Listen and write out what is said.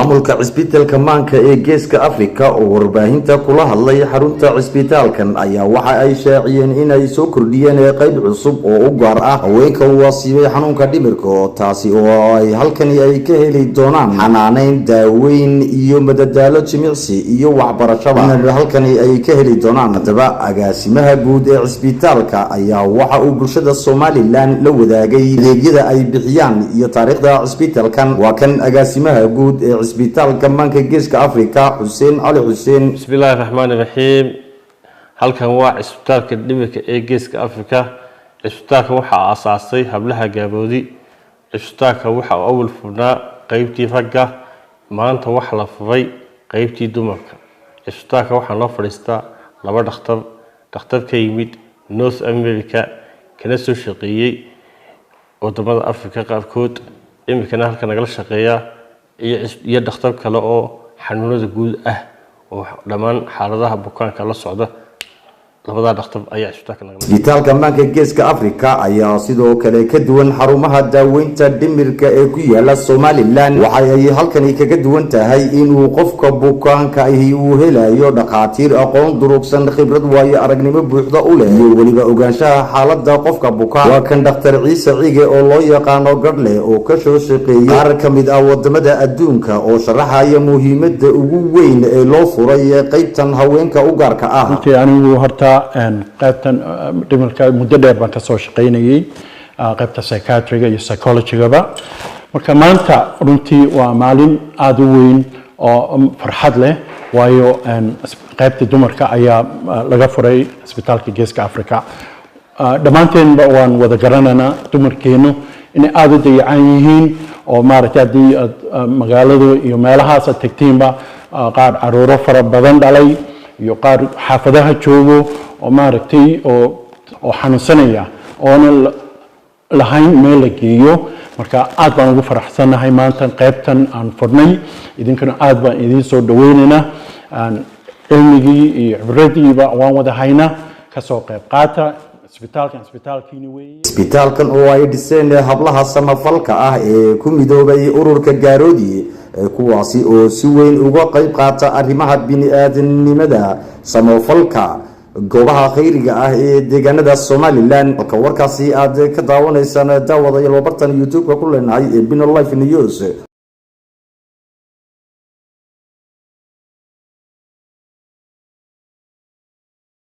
maamulka cisbitaalka maanka ee geeska Afrika oo warbaahinta kula hadlay xarunta cisbitaalkan ayaa waxa ay shaaciyeen in ay soo kordhiyeen qayb cusub oo u gaar ah haweenka u wasiibay xanuunka dhimirka taasi oo ay halkani ay ka heli doonaan xanaaneyn daaweyn iyo madadaalo jimicsi iyo waxbarashada halkani ay ka heli doonaan hadaba agaasimaha guud ee cisbitaalka ayaa waxa uu bulshada Soomaaliland la wadaagay adeegyada ay bixiyaan iyo taariikhda cisbitaalkan waa kan agaasimaha guud cisbitaalka maanka geeska Afrika Hussein Ali Hussein. Bismillahir Rahmanir Rahim. halkan waa cisbitaalka dhimirka ee geeska Afrika. cisbitaalka waxa aasaasay hablaha gaaboodi. cisbitaalka waxa uu awal furnaa qaybtii ragga, maanta waxa la furay qaybtii dumarka. cisbitaalka waxa loo fadhiistaa laba dhakhtar ka yimid North America kana soo shaqeeyay wadamada Afrika qaarkood, imikana halkan nagala shaqeeya iyo dhakhtar kale oo xanuunada guud ah oo dhamaan xaaladaha bukaanka la socda. labada dhakhtar ayaa cisbitaalka maanka geeska Afrika ayaa sidoo kale ka duwan xarumaha daaweynta dhimirka ee ku yaala Soomaaliland. waxa ay halkani kaga duwan tahay inuu qofka bukaanka ahi uu helayo dhaqaatiir aqoon durugsan, khibrad waayo aragnimo buuxda u leh iyo waliba ogaanshaha xaaladda qofka bukaan. waa kan dhakhtar Ciise Cige oo loo yaqaan Gadle oo ka soo shaqeeyay qaar ka mid ah wadamada adduunka oo sharaxaya muhiimadda ugu weyn ee loo furay qaybtan haweenka u gaarka ah. qaybtan dhimirka muddo dheer baan ka soo shaqeynayay qaybta psychiatriga iyo psychology-gaba. marka maanta runtii waa maalin aad u weyn oo farxad leh, waayo qaybta dumarka ayaa laga furay cisbitaalka geeska Afrika. dhammaanteenba waan wada garanaynaa dumarkeenu inay aad u dayacan yihiin oo maaragtay haddii aad magaalada iyo meelahaas aad tagtiinba qaar caruuro fara badan dhalay iyo qaar xaafadaha joogo oo maaragtay oo xanuunsanaya oona lahayn meel la geeyo. marka aad baan ugu faraxsanahay maanta qaybtan aan furnay, idinkana aad baan idin soo dhaweynaynaa. cilmigii iyo khibradiiba waan wada haynaa, ka soo qayb qaata. cisbitaalkan oo ay dhiseen hablaha samafalka ah ee ku midoobay ururka Gaaroodi kuwaasi oo si weyn uga qayb qaata arrimaha bini'aadanimada samafalka goobaha khayriga ah ee deegaanada Soomaaliland. warkaasi aad ka daawanaysaan daawadayaal bartan YouTube-ka ku leenahay ee Bino Live News.